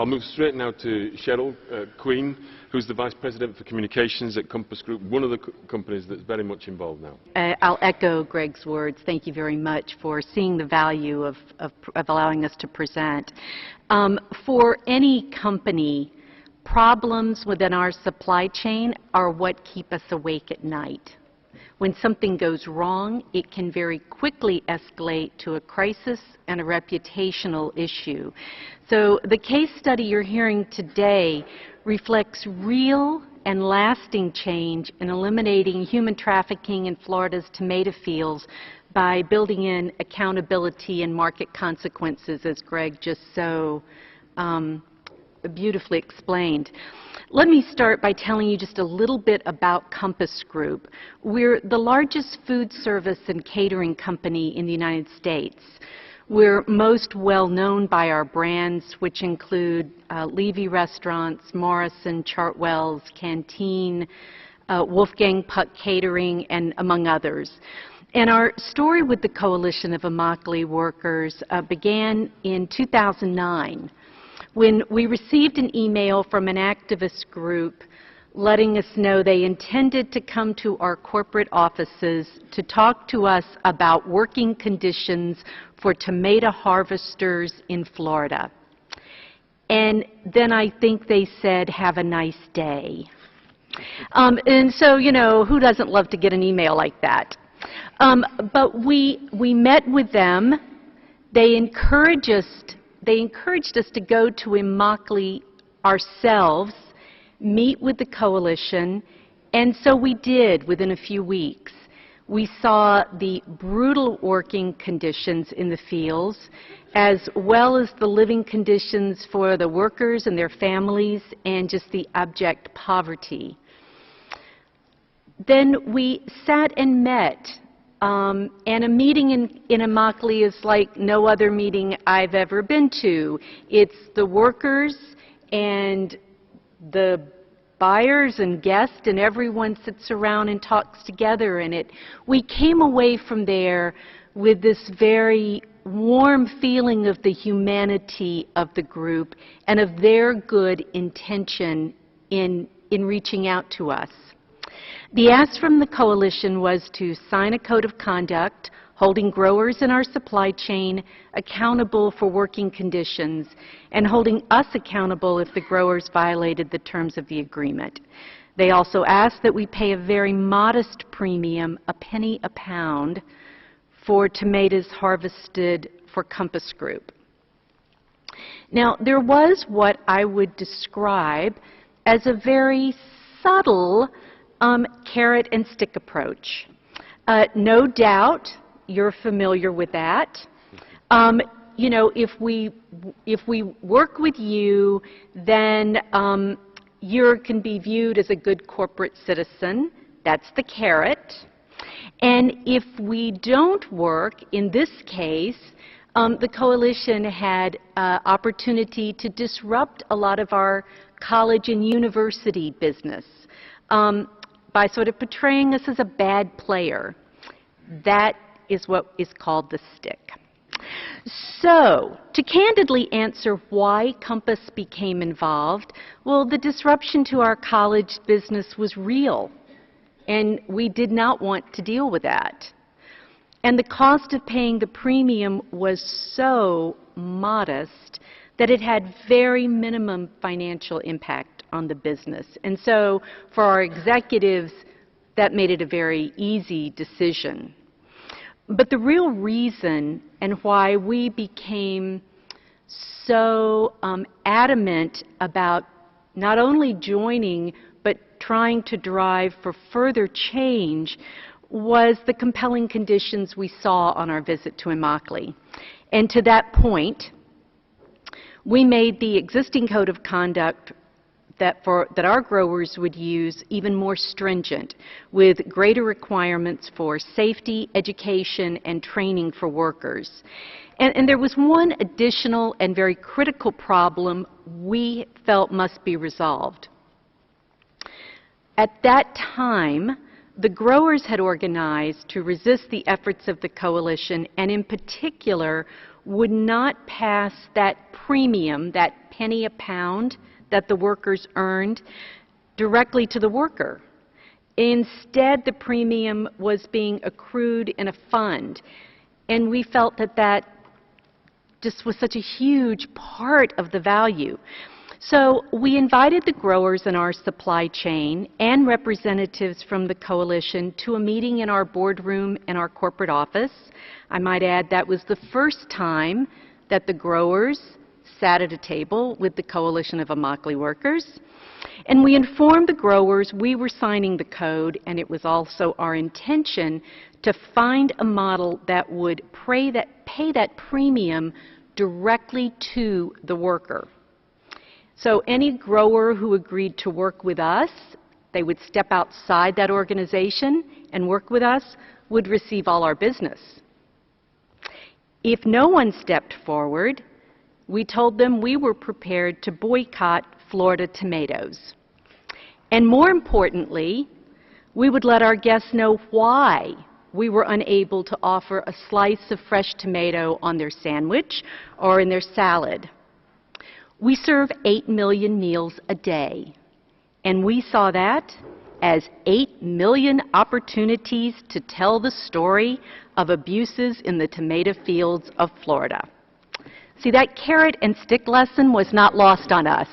I'll move straight now to Cheryl Queen, who's the Vice President for Communications at Compass Group, one of the companies that's very much involved now. I'll echo Greg's words. Thank you very much for seeing the value of allowing us to present. For any company, problems within our supply chain are what keep us awake at night. When something goes wrong, it can very quickly escalate to a crisis and a reputational issue. So the case study you're hearing today reflects real and lasting change in eliminating human trafficking in Florida's tomato fields by building in accountability and market consequences, as Greg just so beautifully explained. Let me start by telling you just a little bit about Compass Group. We're the largest food service and catering company in the United States. We're most well known by our brands, which include Levy Restaurants, Morrison, Chartwell's, Canteen, Wolfgang Puck Catering, and among others. And our story with the Coalition of Immokalee Workers began in 2009. When we received an email from an activist group letting us know they intended to come to our corporate offices to talk to us about working conditions for tomato harvesters in Florida. And then I think they said, "Have a nice day." And so, you know, who doesn't love to get an email like that? But we met with them. They encouraged us to go to Immokalee ourselves, meet with the coalition, and so we did within a few weeks. We saw the brutal working conditions in the fields, as well as the living conditions for the workers and their families, and just the abject poverty. Then we sat and met. And a meeting in Immokalee is like no other meeting I've ever been to. It's the workers and the buyers and guests, and everyone sits around and talks together. And we came away from there with this very warm feeling of the humanity of the group and of their good intention in reaching out to us. The ask from the coalition was to sign a code of conduct holding growers in our supply chain accountable for working conditions and holding us accountable if the growers violated the terms of the agreement. They also asked that we pay a very modest premium, a penny a pound, for tomatoes harvested for Compass Group. Now, there was what I would describe as a very subtle carrot and stick approach. No doubt you're familiar with that. You know, if we work with you, then you can be viewed as a good corporate citizen. That's the carrot. And if we don't work, in this case, the coalition had opportunity to disrupt a lot of our college and university business by sort of portraying us as a bad player. That is what is called the stick. So, to candidly answer why Compass became involved, well, the disruption to our college business was real, and we did not want to deal with that. And the cost of paying the premium was so modest that it had very minimum financial impact on the business. And so for our executives, that made it a very easy decision. But the real reason and why we became so adamant about not only joining but trying to drive for further change was the compelling conditions we saw on our visit to Immokalee. And to that point, we made the existing code of conduct that our growers would use even more stringent, with greater requirements for safety, education, and training for workers. And there was one additional and very critical problem we felt must be resolved. At that time, the growers had organized to resist the efforts of the coalition, and in particular would not pass that premium, that penny a pound that the workers earned directly to the worker. Instead, the premium was being accrued in a fund, and we felt that that just was such a huge part of the value. So we invited the growers in our supply chain and representatives from the coalition to a meeting in our boardroom in our corporate office. I might add that was the first time that the growers sat at a table with the Coalition of Immokalee Workers. And we informed the growers we were signing the code, and it was also our intention to find a model that would pay that premium directly to the worker. So any grower who agreed to work with us, they would step outside that organization and work with us, would receive all our business. If no one stepped forward, we told them we were prepared to boycott Florida tomatoes. And more importantly, we would let our guests know why we were unable to offer a slice of fresh tomato on their sandwich or in their salad. We serve 8 million meals a day, and we saw that as 8 million opportunities to tell the story of abuses in the tomato fields of Florida. See, that carrot and stick lesson was not lost on us.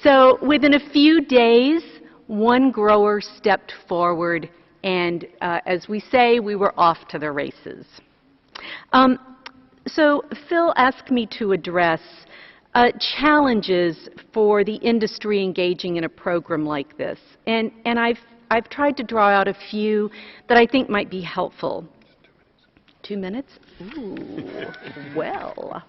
So within a few days, one grower stepped forward, and as we say, we were off to the races. So Phil asked me to address challenges for the industry engaging in a program like this, and I've tried to draw out a few that I think might be helpful. 2 minutes? Ooh, well,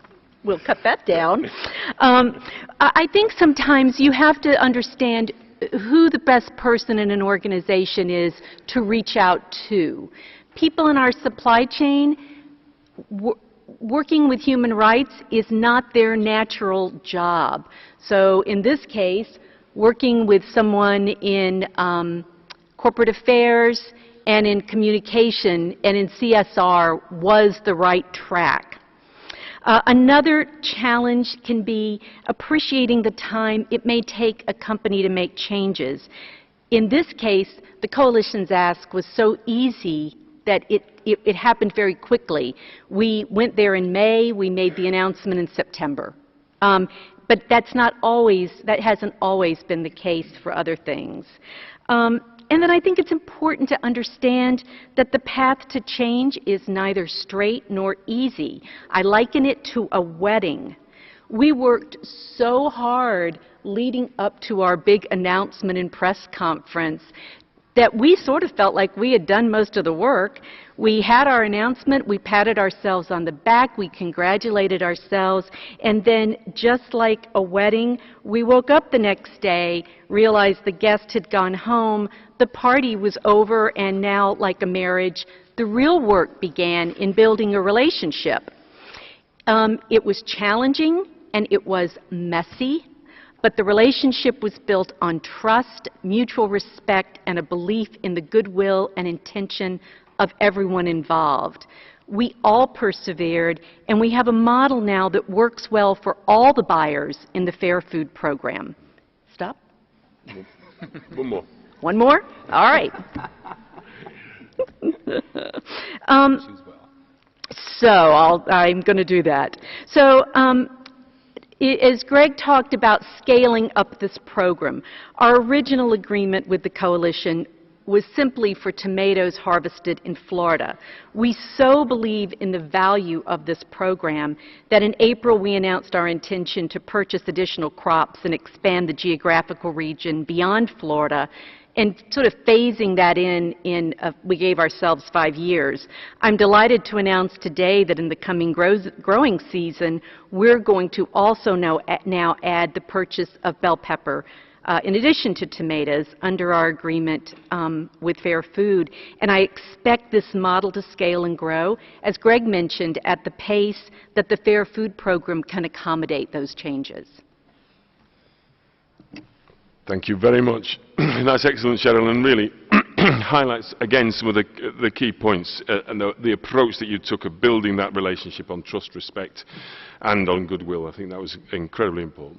we'll cut that down. I think sometimes you have to understand who the best person in an organization is to reach out to. People in our supply chain, working with human rights is not their natural job. So in this case, working with someone in corporate affairs and in communication and in CSR was the right track. Another challenge can be appreciating the time it may take a company to make changes. In this case, the coalition's ask was so easy that it happened very quickly. We went there in May, we made the announcement in September. But that hasn't always been the case for other things. And then I think it's important to understand that the path to change is neither straight nor easy. I liken it to a wedding. We worked so hard leading up to our big announcement and press conference that we sort of felt like we had done most of the work. We had our announcement, we patted ourselves on the back, we congratulated ourselves, and then just like a wedding, we woke up the next day, realized the guest had gone home, the party was over, and now, like a marriage, the real work began in building a relationship. It was challenging and it was messy, but the relationship was built on trust, mutual respect, and a belief in the goodwill and intention of everyone involved. We all persevered, and we have a model now that works well for all the buyers in the Fair Food Program. Stop? One more. One more? All right. I'm going to do that. So, as Greg talked about scaling up this program, our original agreement with the coalition was simply for tomatoes harvested in Florida. We so believe in the value of this program that in April we announced our intention to purchase additional crops and expand the geographical region beyond Florida, and sort of phasing that we gave ourselves 5 years. I'm delighted to announce today that in the coming growing season, we're going to also now add the purchase of bell pepper in addition to tomatoes under our agreement with Fair Food. And I expect this model to scale and grow, as Greg mentioned, at the pace that the Fair Food Program can accommodate those changes. Thank you very much. That's excellent, Cheryl, and really highlights again some of the key points and the approach that you took of building that relationship on trust, respect and on goodwill. I think that was incredibly important.